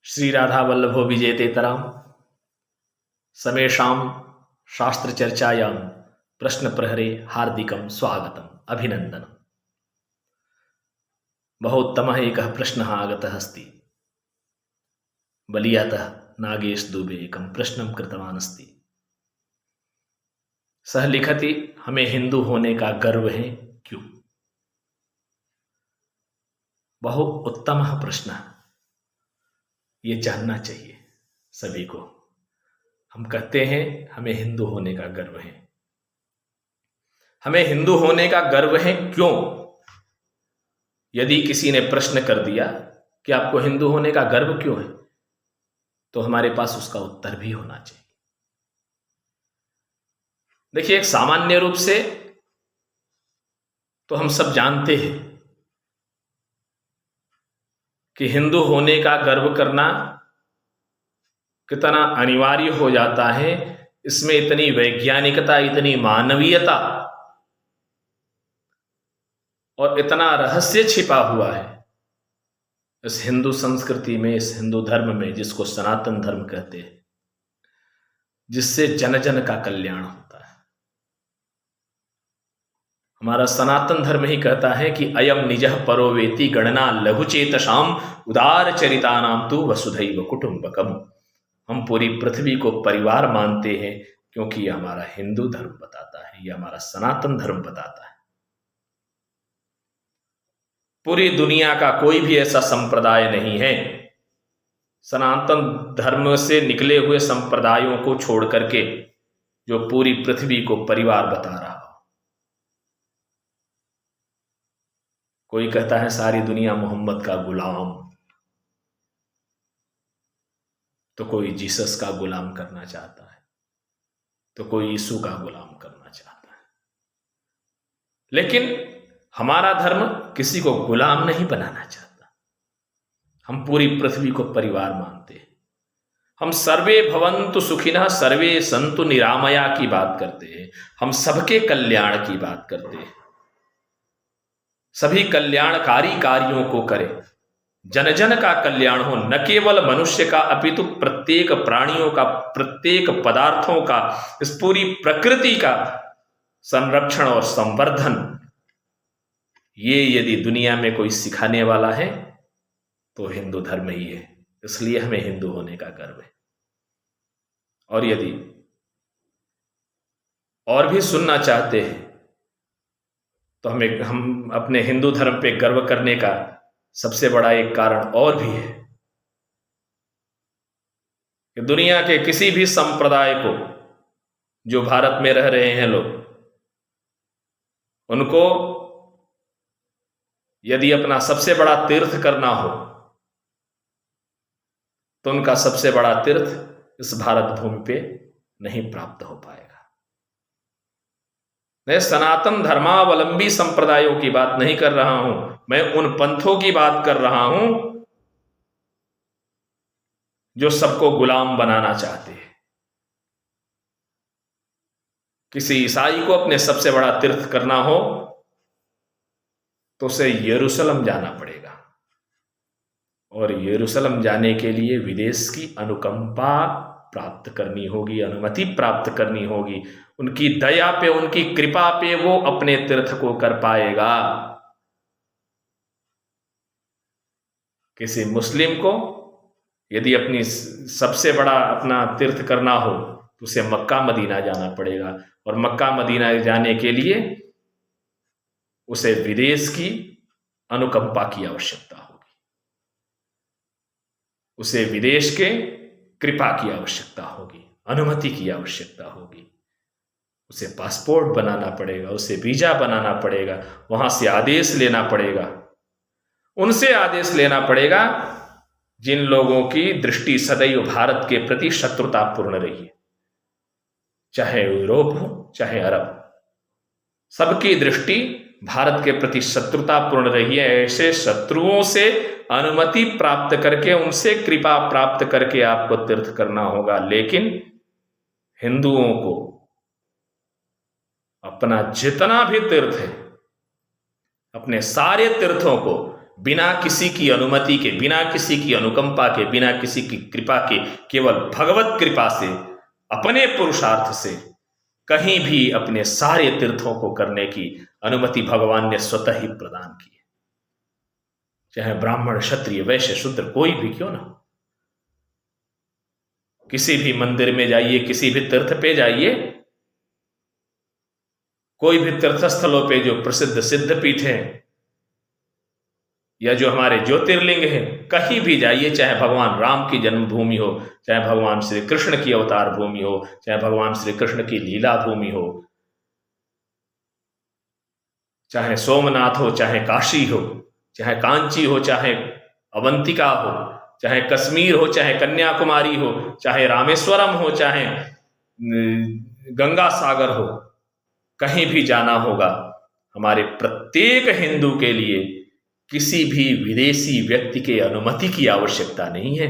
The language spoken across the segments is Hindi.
श्री राधा वल्लभो विजेतेतराम समेषां शास्त्र चर्चायां प्रश्न प्रहरे हार्दिकं स्वागतम् अभिनन्दनम्। बहुत्तमः एकः प्रश्नः आगतः अस्ति। बलियातः नागेश दुबे एकं प्रश्नं कृतवान् अस्ति। सः लिखति, हमें हिंदू होने का गर्व है क्यों? बहु उत्तमः प्रश्न, ये जानना चाहिए सभी को। हम कहते हैं हमें हिंदू होने का गर्व है। हमें हिंदू होने का गर्व है क्यों? यदि किसी ने प्रश्न कर दिया कि आपको हिंदू होने का गर्व क्यों है, तो हमारे पास उसका उत्तर भी होना चाहिए। देखिए, एक सामान्य रूप से तो हम सब जानते हैं कि हिंदू होने का गर्व करना कितना अनिवार्य हो जाता है। इसमें इतनी वैज्ञानिकता, इतनी मानवीयता और इतना रहस्य छिपा हुआ है इस हिंदू संस्कृति में, इस हिंदू धर्म में, जिसको सनातन धर्म कहते हैं, जिससे जन जन का कल्याण होता है। हमारा सनातन धर्म ही कहता है कि अयम निजः परो वेति गणना लघुचेतसाम उदार चरितानाम तु वसुधैव कुटुंबकम। हम पूरी पृथ्वी को परिवार मानते हैं क्योंकि यह हमारा हिंदू धर्म बताता है, यह हमारा सनातन धर्म बताता है। पूरी दुनिया का कोई भी ऐसा संप्रदाय नहीं है, सनातन धर्म से निकले हुए संप्रदायों को छोड़ करके, जो पूरी पृथ्वी को परिवार बता रहा हो। कोई कहता है सारी दुनिया मोहम्मद का गुलाम, तो कोई जीसस का गुलाम करना चाहता है, तो कोई यीशु का गुलाम करना चाहता है। लेकिन हमारा धर्म किसी को गुलाम नहीं बनाना चाहता। हम पूरी पृथ्वी को परिवार मानते हैं। हम सर्वे भवन्तु सुखिनः सर्वे सन्तु निरामया की बात करते हैं। हम सबके कल्याण की बात करते हैं। सभी कल्याणकारी कार्यों को करें, जन जन का कल्याण हो, न केवल मनुष्य का अपितु प्रत्येक प्राणियों का, प्रत्येक पदार्थों का, इस पूरी प्रकृति का संरक्षण और संवर्धन। ये यदि दुनिया में कोई सिखाने वाला है तो हिंदू धर्म ही है। इसलिए हमें हिंदू होने का गर्व है। और यदि और भी सुनना चाहते हैं तो हम अपने हिंदू धर्म पे गर्व करने का सबसे बड़ा एक कारण और भी है कि दुनिया के किसी भी संप्रदाय को, जो भारत में रह रहे हैं लोग, उनको यदि अपना सबसे बड़ा तीर्थ करना हो तो उनका सबसे बड़ा तीर्थ इस भारत भूमि पे नहीं प्राप्त हो पाएगा। मैं सनातन धर्मावलंबी संप्रदायों की बात नहीं कर रहा हूं, मैं उन पंथों की बात कर रहा हूं जो सबको गुलाम बनाना चाहते हैं। किसी ईसाई को अपने सबसे बड़ा तीर्थ करना हो तो उसे यरूशलेम जाना पड़ेगा, और यरूशलेम जाने के लिए विदेश की अनुकंपा प्राप्त करनी होगी, अनुमति प्राप्त करनी होगी। उनकी दया पे, उनकी कृपा पे वो अपने तीर्थ को कर पाएगा। किसी मुस्लिम को यदि अपनी सबसे बड़ा अपना तीर्थ करना हो तो उसे मक्का मदीना जाना पड़ेगा, और मक्का मदीना जाने के लिए उसे विदेश की अनुकंपा की आवश्यकता होगी, उसे विदेश के कृपा की आवश्यकता होगी, अनुमति की आवश्यकता होगी। उसे पासपोर्ट बनाना पड़ेगा, उसे वीजा बनाना पड़ेगा, वहां से आदेश लेना पड़ेगा। उनसे आदेश लेना पड़ेगा जिन लोगों की दृष्टि सदैव भारत के प्रति शत्रुतापूर्ण रही है, चाहे यूरोप हो चाहे अरब, सबकी दृष्टि भारत के प्रति शत्रुतापूर्ण रही है। ऐसे शत्रुओं से अनुमति प्राप्त करके, उनसे कृपा प्राप्त करके आपको तीर्थ करना होगा। लेकिन हिंदुओं को अपना जितना भी तीर्थ है, अपने सारे तीर्थों को बिना किसी की अनुमति के, बिना किसी की अनुकंपा के, बिना किसी की कृपा के, केवल भगवत कृपा से, अपने पुरुषार्थ से कहीं भी अपने सारे तीर्थों को करने की अनुमति भगवान ने स्वतः ही प्रदान की है। चाहे ब्राह्मण, क्षत्रिय, वैश्य, शूद्र कोई भी क्यों ना, किसी भी मंदिर में जाइए, किसी भी तीर्थ पे जाइए, कोई भी तीर्थ स्थलों पे जो प्रसिद्ध सिद्ध पीठ हैं या जो हमारे ज्योतिर्लिंग हैं, कहीं भी जाइए, चाहे भगवान राम की जन्मभूमि हो, चाहे भगवान श्री कृष्ण की अवतार भूमि हो, चाहे भगवान श्री कृष्ण की लीला भूमि हो, चाहे सोमनाथ हो, चाहे काशी हो, चाहे कांची हो, चाहे अवंतिका हो, चाहे कश्मीर हो, चाहे कन्याकुमारी हो, चाहे रामेश्वरम हो, चाहे गंगा सागर हो, कहीं भी जाना होगा, हमारे प्रत्येक हिंदू के लिए किसी भी विदेशी व्यक्ति के अनुमति की आवश्यकता नहीं है।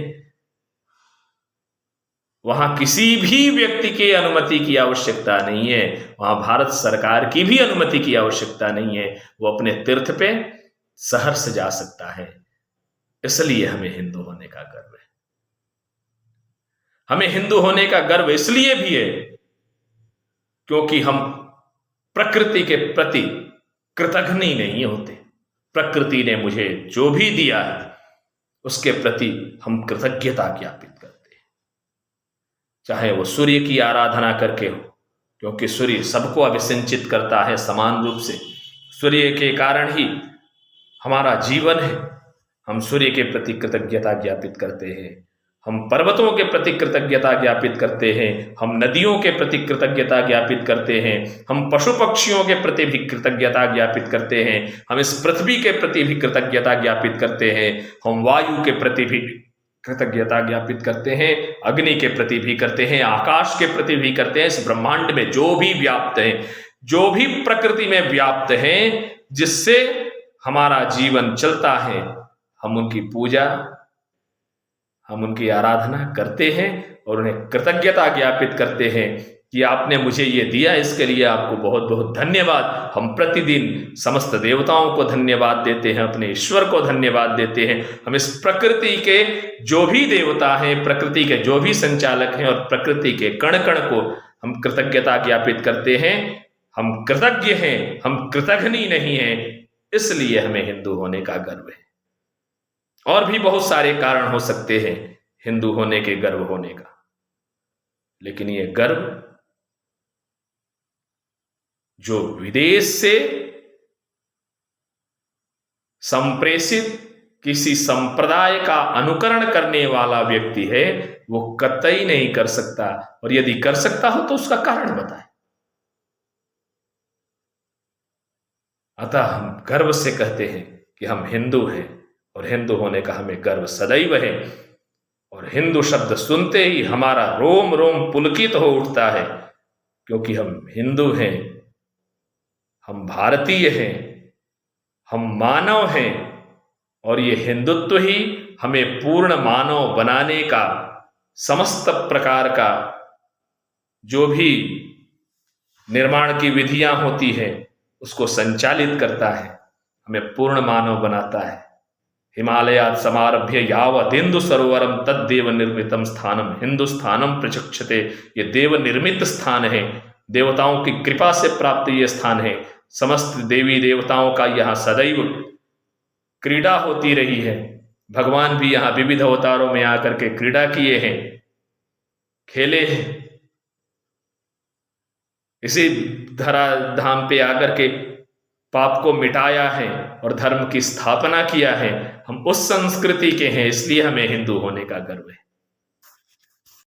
वहां किसी भी व्यक्ति की अनुमति की आवश्यकता नहीं है, वहां भारत सरकार की भी अनुमति की आवश्यकता नहीं है। वो अपने तीर्थ पे सहर्ष जा सकता है। इसलिए हमें हिंदू होने का गर्व है। हमें हिंदू होने का गर्व इसलिए भी है क्योंकि हम प्रकृति के प्रति कृतघ्नी नहीं होते। प्रकृति ने मुझे जो भी दिया है उसके प्रति हम कृतज्ञता ज्ञापित करते हैं, चाहे वो सूर्य की आराधना करके हो, क्योंकि सूर्य सबको अभिसिंचित करता है समान रूप से। सूर्य के कारण ही हमारा जीवन है। हम सूर्य के प्रति कृतज्ञता ज्ञापित करते हैं, हम पर्वतों के प्रति कृतज्ञता ज्ञापित करते हैं, हम नदियों के प्रति कृतज्ञता ज्ञापित करते हैं, हम पशु पक्षियों के प्रति भी कृतज्ञता ज्ञापित करते हैं, हम इस पृथ्वी के प्रति भी कृतज्ञता ज्ञापित करते हैं, हम वायु के प्रति भी कृतज्ञता ज्ञापित करते हैं, अग्नि के प्रति भी करते हैं, आकाश के प्रति भी करते हैं। इस ब्रह्मांड में जो भी व्याप्त है, जो भी प्रकृति में व्याप्त है, जिससे हमारा जीवन चलता है, हम उनकी पूजा, हम उनकी आराधना करते हैं और उन्हें कृतज्ञता ज्ञापित करते हैं कि आपने मुझे ये दिया, इसके लिए आपको बहुत बहुत धन्यवाद। हम प्रतिदिन समस्त देवताओं को धन्यवाद देते हैं, अपने ईश्वर को धन्यवाद देते हैं। हम इस प्रकृति के जो भी देवता हैं, प्रकृति के जो भी संचालक हैं और प्रकृति के कण कण को हम कृतज्ञता ज्ञापित करते हैं। हम कृतज्ञ हैं, हम कृतघ्नी नहीं हैं, इसलिए हमें हिंदू होने का गर्व है। और भी बहुत सारे कारण हो सकते हैं हिंदू होने के, गर्व होने का, लेकिन ये गर्व जो विदेश से संप्रेषित किसी संप्रदाय का अनुकरण करने वाला व्यक्ति है, वो कतई नहीं कर सकता, और यदि कर सकता हो तो उसका कारण बताए। अतः हम गर्व से कहते हैं कि हम हिंदू हैं, और हिंदू होने का हमें गर्व सदैव है। और हिंदू शब्द सुनते ही हमारा रोम रोम पुलकित हो उठता है, क्योंकि हम हिंदू हैं, हम भारतीय हैं, हम मानव हैं, और ये हिंदुत्व ही हमें पूर्ण मानव बनाने का, समस्त प्रकार का जो भी निर्माण की विधियां होती हैं उसको संचालित करता है, हमें पूर्ण मानव बनाता है। हिमालयात् समारभ्य यावदिन्दु सरोवरम तद्देव निर्मितम स्थानम हिंदुस्थानम प्रचक्षते। ये देव निर्मित स्थान है, देवताओं की कृपा से प्राप्त ये स्थान है। समस्त देवी देवताओं का यहाँ सदैव क्रीड़ा होती रही है। भगवान भी यहाँ विविध अवतारों में आकर के क्रीड़ा किए हैं, खेले हैं। इसी धरा धाम पे आकर के पाप को मिटाया है और धर्म की स्थापना किया है। हम उस संस्कृति के हैं, इसलिए हमें हिंदू होने का गर्व है।